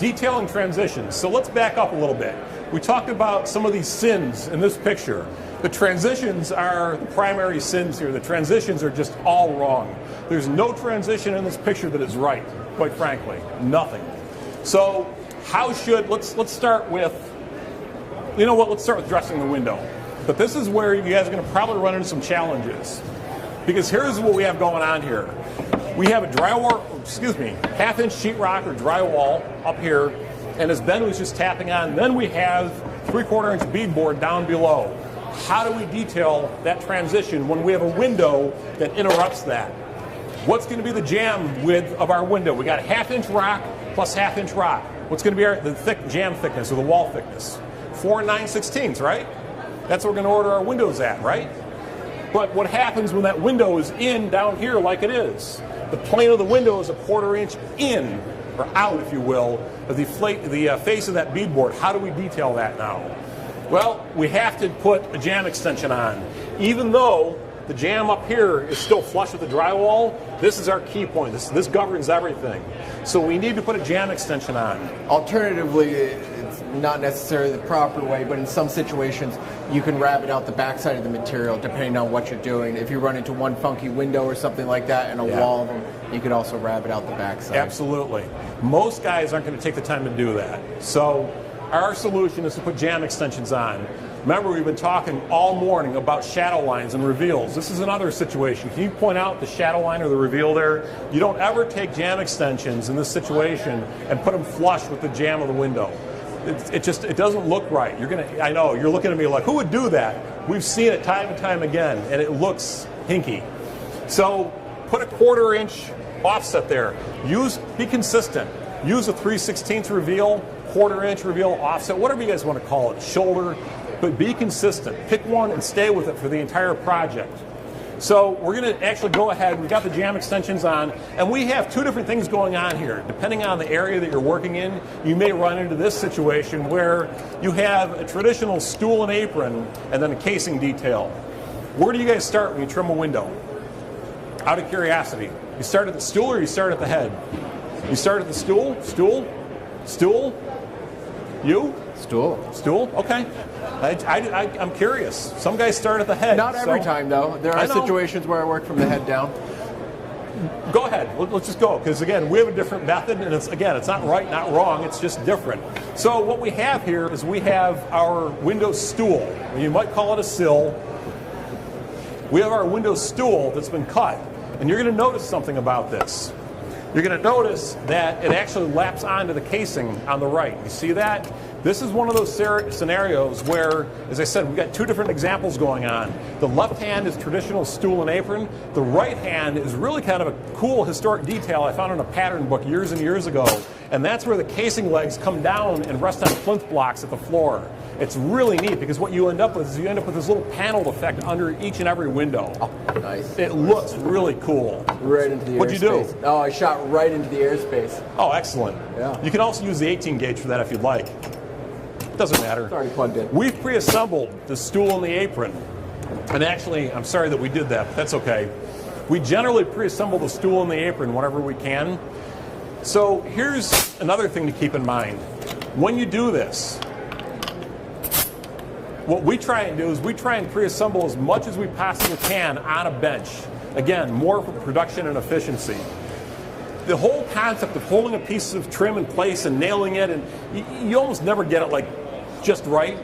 detailing transitions. So let's back up a little bit. We talked about some of these sins in this picture. The transitions are the primary sins here. The transitions are just all wrong. There's no transition in this picture that is right, quite frankly. Nothing. So let's start with, you know what, let's start with dressing the window. But this is where you guys are going to probably run into some challenges. Because here's what we have going on here. We have a half-inch sheetrock or drywall up here, and as Ben was just tapping on, then we have 3/4 inch beadboard down below. How do we detail that transition when we have a window that interrupts that? What's going to be the jam width of our window? We got a 1/2 inch rock plus 1/2 inch rock. What's going to be the jam thickness or the wall thickness? 4 9/16, right? That's what we're going to order our windows at, right? But what happens when that window is in down here like it is? The plane of the window is a 1/4 inch in, or out, if you will, of the face of that beadboard. How do we detail that now? Well, we have to put a jam extension on. Even though the jam up here is still flush with the drywall, this is our key point. This governs everything. So we need to put a jam extension on. Alternatively, it's not necessarily the proper way, but in some situations, you can rabbet out the backside of the material depending on what you're doing. If you run into one funky window or something like that and a wall of them, you could also rabbet out the backside. Absolutely. Most guys aren't going to take the time to do that. So our solution is to put jam extensions on. Remember, we've been talking all morning about shadow lines and reveals. This is another situation. Can you point out the shadow line or the reveal there? You don't ever take jam extensions in this situation and put them flush with the jam of the window. It doesn't look right. I know, you're looking at me like, who would do that? We've seen it time and time again, and it looks hinky. So put a 1/4 inch offset there. Be consistent. Use a 3/16 reveal, 1/4 inch reveal, offset, whatever you guys want to call it, shoulder, but be consistent. Pick one and stay with it for the entire project. So we're going to actually go ahead, we've got the jam extensions on, and we have two different things going on here. Depending on the area that you're working in, you may run into this situation where you have a traditional stool and apron and then a casing detail. Where do you guys start when you trim a window? Out of curiosity. You start at the stool or you start at the head? You start at the stool? Stool? Stool? You? Stool. Stool? Okay. I'm curious. Some guys start at the head. Not every time, though. There are situations where I work from the head down. Go ahead. Let's just go. Because, again, we have a different method. And, it's not right, not wrong. It's just different. So what we have here is we have our window stool. You might call it a sill. We have our window stool that's been cut. And you're going to notice something about this. You're going to notice that it actually laps onto the casing on the right. You see that? This is one of those scenarios where, as I said, we've got two different examples going on. The left hand is traditional stool and apron. The right hand is really kind of a cool historic detail I found in a pattern book years and years ago. And that's where the casing legs come down and rest on plinth blocks at the floor. It's really neat because what you end up with is this little paneled effect under each and every window. Oh, nice. It looks really cool. Right into the airspace. What'd you do? Oh, I shot right into the airspace. Oh, excellent. Yeah. You can also use the 18 gauge for that if you'd like. Doesn't matter. It's already plugged in. We've pre-assembled the stool and the apron. And actually, I'm sorry that we did that, but that's okay. We generally pre-assemble the stool and the apron whenever we can. So here's another thing to keep in mind. When you do this, what we try and do is we try and pre-assemble as much as we possibly can on a bench. Again, more for production and efficiency. The whole concept of holding a piece of trim in place and nailing it, and you almost never get it like just right.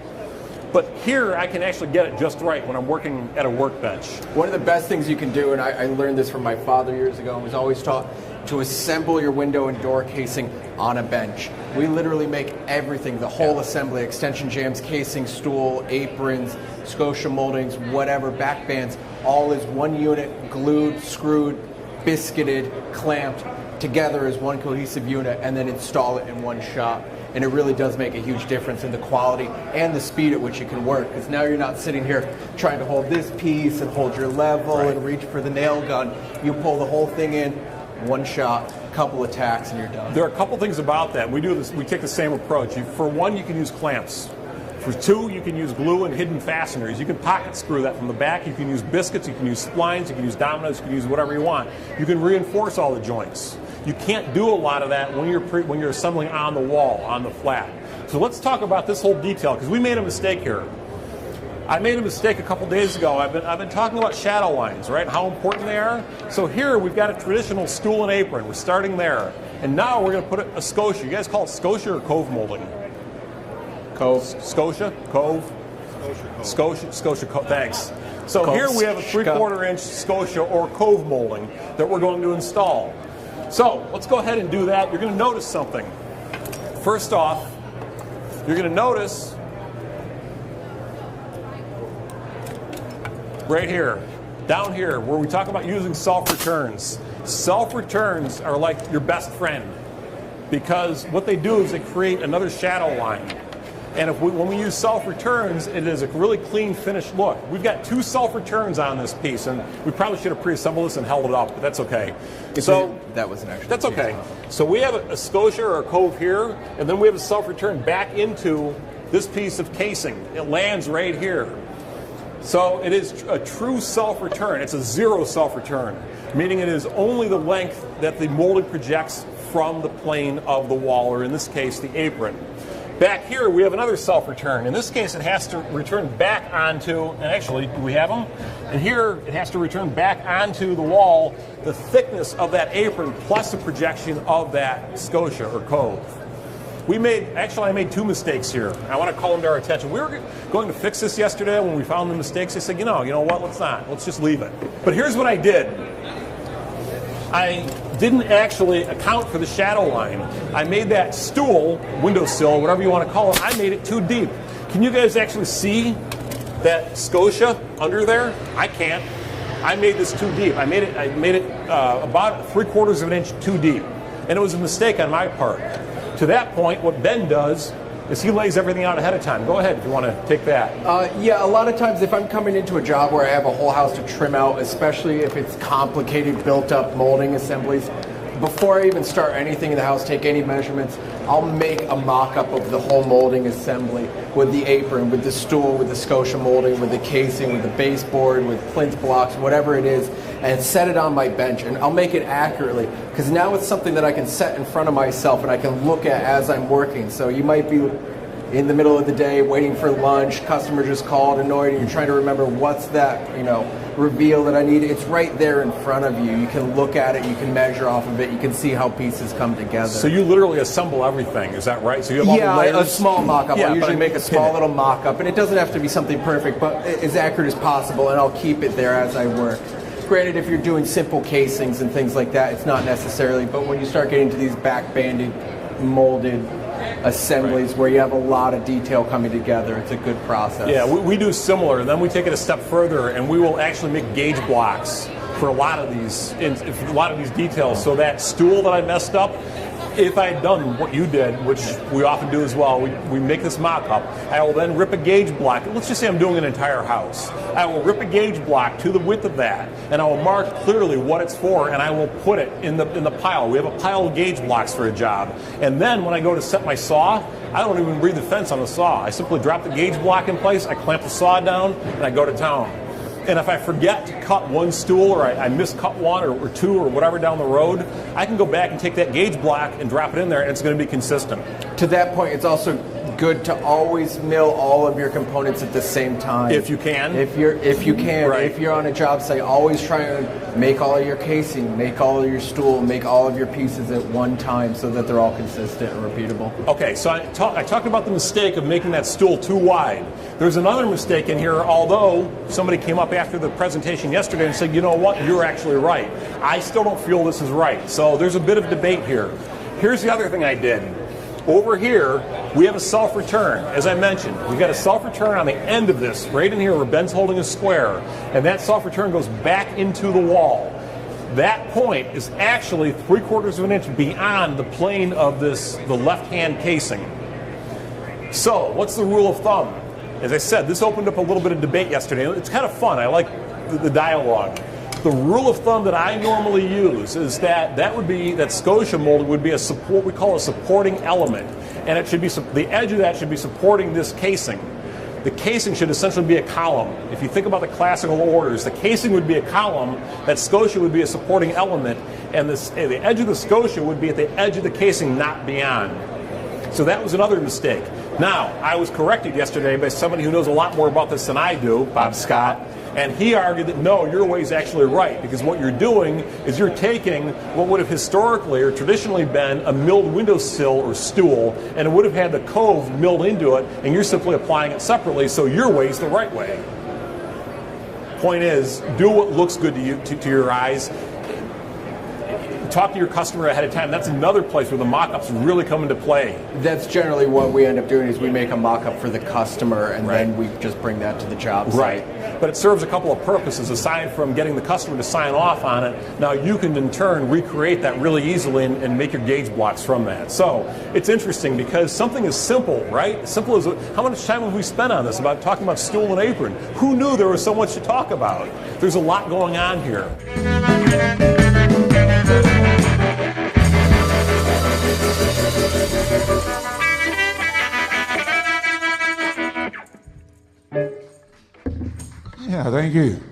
But here I can actually get it just right when I'm working at a workbench. One of the best things you can do, and I learned this from my father years ago, and was always taught to assemble your window and door casing on a bench. We literally make everything, the whole assembly, extension jams, casing, stool, aprons, scotia moldings, whatever, back bands, all is one unit, glued, screwed, biscuited, clamped together as one cohesive unit, and then install it in one shot. And it really does make a huge difference in the quality and the speed at which you can work, because now you're not sitting here trying to hold this piece and hold your level and reach for the nail gun. You pull the whole thing in, one shot, couple of tacks, and you're done. There are a couple things about that. We take the same approach. For one, you can use clamps. For two, you can use glue and hidden fasteners. You can pocket screw that from the back. You can use biscuits, you can use splines, you can use dominoes, you can use whatever you want. You can reinforce all the joints. You can't do a lot of that when you're assembling on the wall, on the flat. So let's talk about this whole detail, because we made a mistake here. I made a mistake a couple days ago. I've been talking about shadow lines, right? How important they are. So here we've got a traditional stool and apron. We're starting there, and now we're going to put a scotia. You guys call it scotia or cove molding? Cove. Scotia, cove. Scotia, cove. Thanks. So Cove. here we have a 3/4 inch scotia or cove molding that we're going to install. So let's go ahead and do that. You're going to notice something. First off, you're going to notice right here, down here, where we talk about using self-returns. Self-returns are like your best friend, because what they do is they create another shadow line. And when we use self-returns, it is a really clean, finished look. We've got 2 self-returns on this piece, and we probably should have pre-assembled this and held it up, but that's okay. That was an extra. That's okay. So we have a scotia or a cove here, and then we have a self-return back into this piece of casing. It lands right here. So it is a true self-return. It's a 0 self-return, meaning it is only the length that the molding projects from the plane of the wall, or in this case, the apron. Back here, we have another self-return. In this case, it has to return back onto, and actually, do we have them? And here, it has to return back onto the wall the thickness of that apron plus the projection of that scotia or cove. I made 2 mistakes here. I want to call them to our attention. We were going to fix this yesterday when we found the mistakes. I said, you know what, let's not. Let's just leave it. But here's what I did. I didn't actually account for the shadow line. I made that stool, windowsill, whatever you want to call it, I made it too deep. Can you guys actually see that scotia under there? I can't. I made this too deep. I made it about 3/4 inch too deep. And it was a mistake on my part. To that point, what Ben does is he lays everything out ahead of time. Go ahead if you want to take that. Yeah, a lot of times if I'm coming into a job where I have a whole house to trim out, especially if it's complicated, built-up molding assemblies, before I even start anything in the house, take any measurements, I'll make a mock-up of the whole molding assembly with the apron, with the stool, with the scotia molding, with the casing, with the baseboard, with plinth blocks, whatever it is, and set it on my bench. And I'll make it accurately, because now it's something that I can set in front of myself and I can look at as I'm working. So you might be in the middle of the day waiting for lunch, customer just called, annoyed, and you're trying to remember what's that, reveal that I need. It's right there in front of you. You can look at it, you can measure off of it, you can see how pieces come together. So you literally assemble everything, is that right? So you have all the layers? A small mock-up. Yeah, I usually make a small little mock-up, and it doesn't have to be something perfect, but as accurate as possible, and I'll keep it there as I work. Granted, if you're doing simple casings and things like that, it's not necessarily, but when you start getting to these back-banded, molded assemblies where you have a lot of detail coming together, it's a good process. Yeah, we do similar. Then we take it a step further, and we will actually make gauge blocks for a lot of these details. So that stool that I messed up, if I had done what you did, which we often do as well, we make this mock-up. I will then rip a gauge block. Let's just say I'm doing an entire house. I will rip a gauge block to the width of that, and I will mark clearly what it's for, and I will put it in the pile. We have a pile of gauge blocks for a job. And then when I go to set my saw, I don't even read the fence on the saw. I simply drop the gauge block in place, I clamp the saw down, and I go to town. And if I forget to cut one stool, or I miscut one or 2 or whatever down the road, I can go back and take that gauge block and drop it in there, and it's going to be consistent. To that point, it's also good to always mill all of your components at the same time. If you can. If you can. Right. If you're on a job site, always try and make all of your casing, make all of your stool, make all of your pieces at one time so that they're all consistent and repeatable. Okay, so I talked about the mistake of making that stool too wide. There's another mistake in here, although somebody came up after the presentation yesterday and said, you know what, you're actually right. I still don't feel this is right. So there's a bit of debate here. Here's the other thing I did. Over here, we have a self-return. As I mentioned, we've got a self-return on the end of this, right in here where Ben's holding a square, and that self-return goes back into the wall. That point is actually 3/4 inch beyond the plane of the left-hand casing. So, what's the rule of thumb? As I said, this opened up a little bit of debate yesterday. It's kind of fun. I like the dialogue. The rule of thumb that I normally use is that scotia molding would be what we call a supporting element, and it should be the edge of that should be supporting this casing. the casing should essentially be a column. If you think about the classical orders, the casing would be a column, that scotia would be a supporting element, and the edge of the scotia would be at the edge of the casing, not beyond. So that was another mistake. Now, I was corrected yesterday by somebody who knows a lot more about this than I do, Bob Scott, and he argued that no, your way is actually right, because what you're doing is you're taking what would have historically or traditionally been a milled windowsill or stool, and it would have had the cove milled into it, and you're simply applying it separately, so your way is the right way. Point is, do what looks good to you, to your eyes. Talk to your customer ahead of time. That's another place where the mock-ups really come into play. That's generally what we end up doing is we make a mock-up for the customer, and then we just bring that to the job site. Right. But it serves a couple of purposes. Aside from getting the customer to sign off on it, now you can in turn recreate that really easily and make your gauge blocks from that. So it's interesting because something is simple, right? Simple as how much time have we spent on this about talking about stool and apron? Who knew there was so much to talk about? There's a lot going on here. Yeah, thank you.